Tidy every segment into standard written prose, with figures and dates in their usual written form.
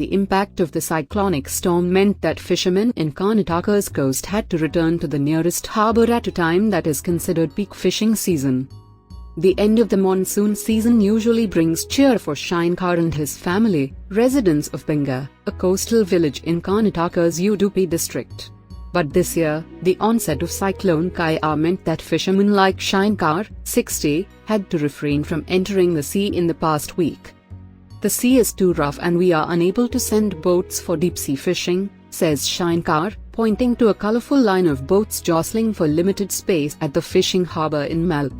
The impact of the cyclonic storm meant that fishermen in Karnataka's coast had to return to the nearest harbour at a time that is considered peak fishing season. The end of the monsoon season usually brings cheer for Cyclone Kyarr and his family, residents of Benga, a coastal village in Karnataka's Udupi district. But this year, the onset of Cyclone Kyarr meant that fishermen like Cyclone Kyarr, 60, had to refrain from entering the sea in the past week. "The sea is too rough and we are unable to send boats for deep-sea fishing," says Cyclone Kyarr, pointing to a colourful line of boats jostling for limited space at the fishing harbour in Malp.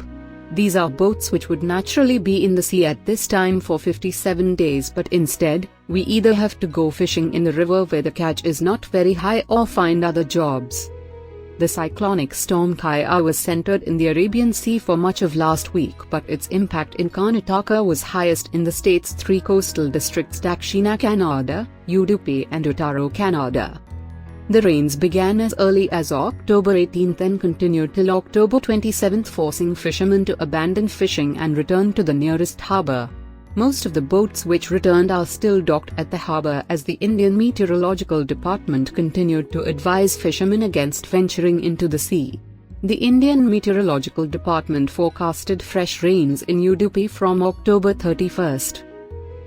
These are boats which would naturally be in the sea at this time for 57 days, but instead, we either have to go fishing in the river where the catch is not very high or find other jobs. The cyclonic storm Kyarr was centered in the Arabian Sea for much of last week, but its impact in Karnataka was highest in the state's three coastal districts Dakshina Kannada, Udupi and Uttara Kannada. The rains began as early as October 18 and continued till October 27, forcing fishermen to abandon fishing and return to the nearest harbour. Most of the boats which returned are still docked at the harbour as the Indian Meteorological Department continued to advise fishermen against venturing into the sea. The Indian Meteorological Department forecasted fresh rains in Udupi from October 31.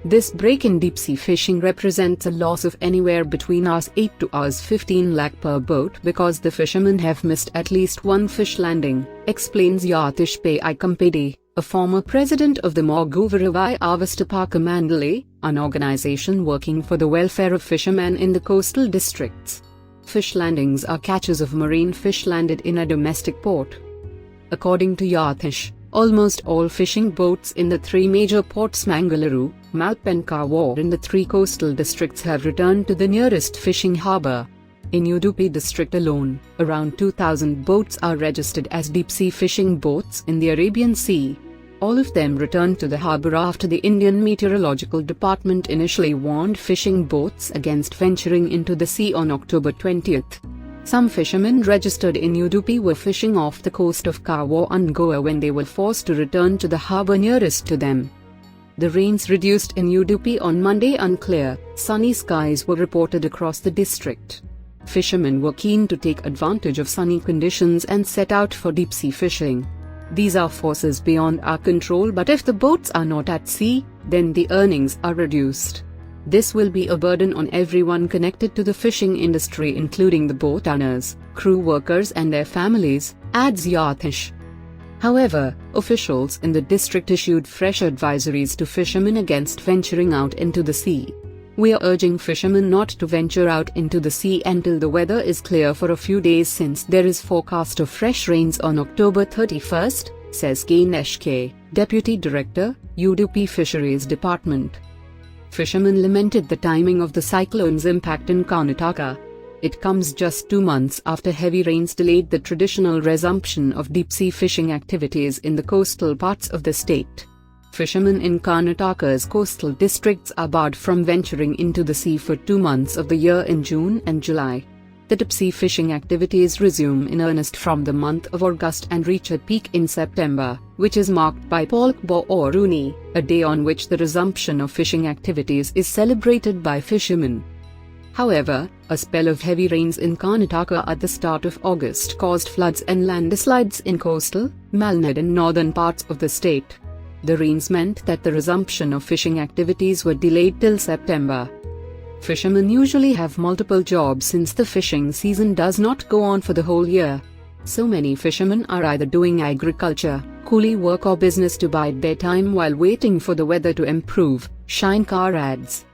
This break in deep-sea fishing represents a loss of anywhere between Rs 8 to Rs 15 lakh per boat because the fishermen have missed at least one fish landing, explains Yatish Paikampedi, a former president of the Moguvaravai Avastapaka Mandalay, an organization working for the welfare of fishermen in the coastal districts. Fish landings are catches of marine fish landed in a domestic port. According to Yatish, almost all fishing boats in the three major ports Mangaluru, Malp and Kawar in the three coastal districts have returned to the nearest fishing harbour. In Udupi district alone, around 2,000 boats are registered as deep-sea fishing boats in the Arabian Sea. All of them returned to the harbour after the Indian Meteorological Department initially warned fishing boats against venturing into the sea on October 20. Some fishermen registered in Udupi were fishing off the coast of Kawar and Goa when they were forced to return to the harbour nearest to them. The rains reduced in Udupi on Monday and clear, sunny skies were reported across the district. Fishermen were keen to take advantage of sunny conditions and set out for deep-sea fishing. These are forces beyond our control, but if the boats are not at sea, then the earnings are reduced. This will be a burden on everyone connected to the fishing industry, including the boat owners, crew workers and their families, adds Yatish. However, officials in the district issued fresh advisories to fishermen against venturing out into the sea. "We are urging fishermen not to venture out into the sea until the weather is clear for a few days since there is forecast of fresh rains on October 31, says Ganesh K, Deputy Director, Udupi Fisheries Department. Fishermen lamented the timing of the cyclone's impact in Karnataka. It comes just 2 months after heavy rains delayed the traditional resumption of deep-sea fishing activities in the coastal parts of the state. Fishermen in Karnataka's coastal districts are barred from venturing into the sea for 2 months of the year in June and July. The deep-sea fishing activities resume in earnest from the month of August and reach a peak in September, which is marked by Polk or Rooney, a day on which the resumption of fishing activities is celebrated by fishermen. However, a spell of heavy rains in Karnataka at the start of August caused floods and landslides in coastal, Malnad and northern parts of the state. The rains meant that the resumption of fishing activities were delayed till September. Fishermen usually have multiple jobs since the fishing season does not go on for the whole year. So many fishermen are either doing agriculture, coolie work or business to bide their time while waiting for the weather to improve, Cyclone Kyarr adds.